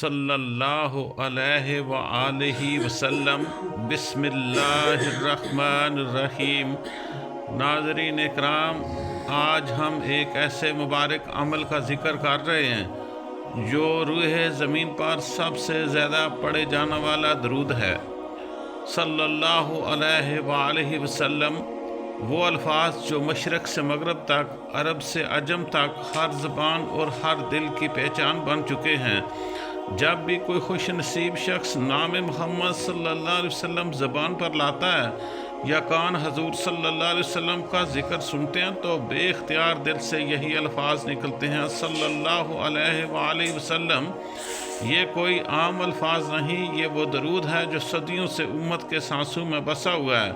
صلی اللہ علیہ وآلہ وسلم۔ بسم اللہ الرحمن الرحیم۔ ناظرین اکرام، آج ہم ایک ایسے مبارک عمل کا ذکر کر رہے ہیں جو روح زمین پر سب سے زیادہ پڑھے جانے والا درود ہے۔ صلی اللہ علیہ وآلہ وسلم وہ الفاظ جو مشرق سے مغرب تک، عرب سے عجم تک ہر زبان اور ہر دل کی پہچان بن چکے ہیں۔ جب بھی کوئی خوش نصیب شخص نام محمد صلی اللہ علیہ وسلم زبان پر لاتا ہے یا کان حضور صلی اللہ علیہ وسلم کا ذکر سنتے ہیں تو بے اختیار دل سے یہی الفاظ نکلتے ہیں، صلی اللہ علیہ وآلہ وسلم۔ یہ کوئی عام الفاظ نہیں، یہ وہ درود ہے جو صدیوں سے امت کے سانسوں میں بسا ہوا ہے۔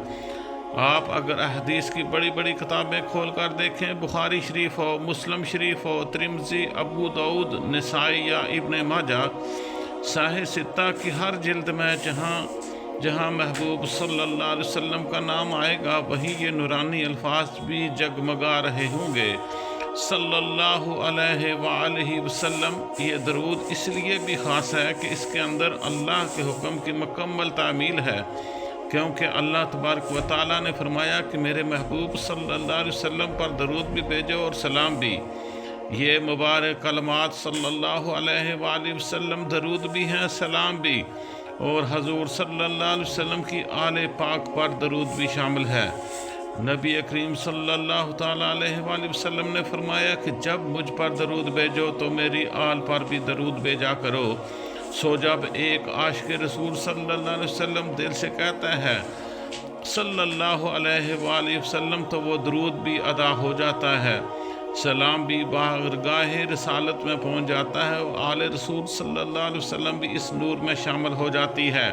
آپ اگر احادیث کی بڑی بڑی کتابیں کھول کر دیکھیں، بخاری شریف ہو، مسلم شریف ہو، ترمذی، ابو داؤد، نسائی یا ابن ماجہ، صحیح ستہ کی ہر جلد میں جہاں محبوب صلی اللہ علیہ وسلم کا نام آئے گا وہیں یہ نورانی الفاظ بھی جگمگا رہے ہوں گے، صلی اللہ علیہ وآلہ وسلم۔ یہ درود اس لیے بھی خاص ہے کہ اس کے اندر اللہ کے حکم کی مکمل تعمیل ہے، کیونکہ اللہ تبارک و تعالیٰ نے فرمایا کہ میرے محبوب صلی اللہ علیہ وسلم پر درود بھی بھیجو اور سلام بھی۔ یہ مبارک کلمات صلی اللہ علیہ وآلہ وسلم درود بھی ہیں، سلام بھی، اور حضور صلی اللہ علیہ وسلم کی آل پاک پر درود بھی شامل ہے۔ نبی کریم صلی اللہ تعالیٰ علیہ وآلہ وسلم نے فرمایا کہ جب مجھ پر درود بھیجو تو میری آل پر بھی درود بھیجا کرو۔ سو جب ایک عاشق رسول صلی اللہ علیہ وسلم دل سے کہتا ہے صلی اللہ علیہ وآلہ وسلم تو وہ درود بھی ادا ہو جاتا ہے، سلام بھی بارگاہ رسالت میں پہنچ جاتا ہے، اور آل رسول صلی اللہ علیہ وسلم بھی اس نور میں شامل ہو جاتی ہے۔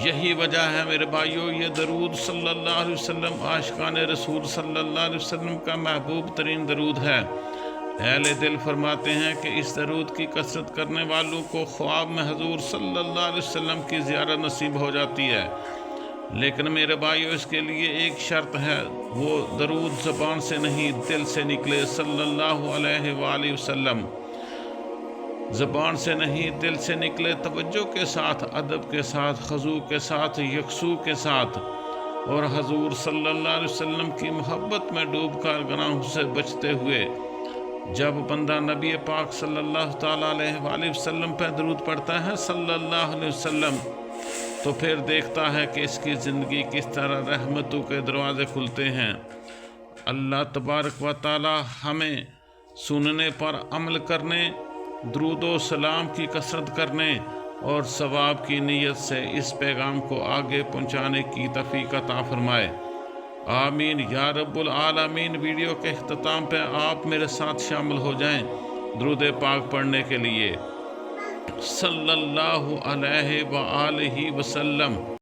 یہی وجہ ہے میرے بھائیو، یہ درود صلی اللہ علیہ وسلم عاشقان رسول صلی اللہ علیہ وسلم کا محبوب ترین درود ہے۔ اہل دل فرماتے ہیں کہ اس درود کی کثرت کرنے والوں کو خواب میں حضور صلی اللہ علیہ وسلم کی زیارت نصیب ہو جاتی ہے، لیکن میرے بھائیو اس کے لیے ایک شرط ہے، وہ درود زبان سے نہیں دل سے نکلے، صلی اللہ علیہ وآلہ وسلم۔ زبان سے نہیں دل سے نکلے، توجہ کے ساتھ، ادب کے ساتھ، خضوع کے ساتھ، یکسو کے ساتھ، اور حضور صلی اللہ علیہ وسلم کی محبت میں ڈوب کر گناہوں سے بچتے ہوئے۔ جب بندہ نبی پاک صلی اللہ تعالیٰ علیہ وآلہ وسلم پہ درود پڑھتا ہے صلی اللہ علیہ وسلم، تو پھر دیکھتا ہے کہ اس کی زندگی کس طرح رحمتوں کے دروازے کھلتے ہیں۔ اللہ تبارک و تعالیٰ ہمیں سننے پر عمل کرنے، درود و سلام کی کثرت کرنے اور ثواب کی نیت سے اس پیغام کو آگے پہنچانے کی توفیق عطا فرمائے، آمین یا رب العالمین۔ ویڈیو کے اختتام پہ آپ میرے ساتھ شامل ہو جائیں درود پاک پڑھنے کے لیے، صلی اللہ علیہ وآلہ وسلم۔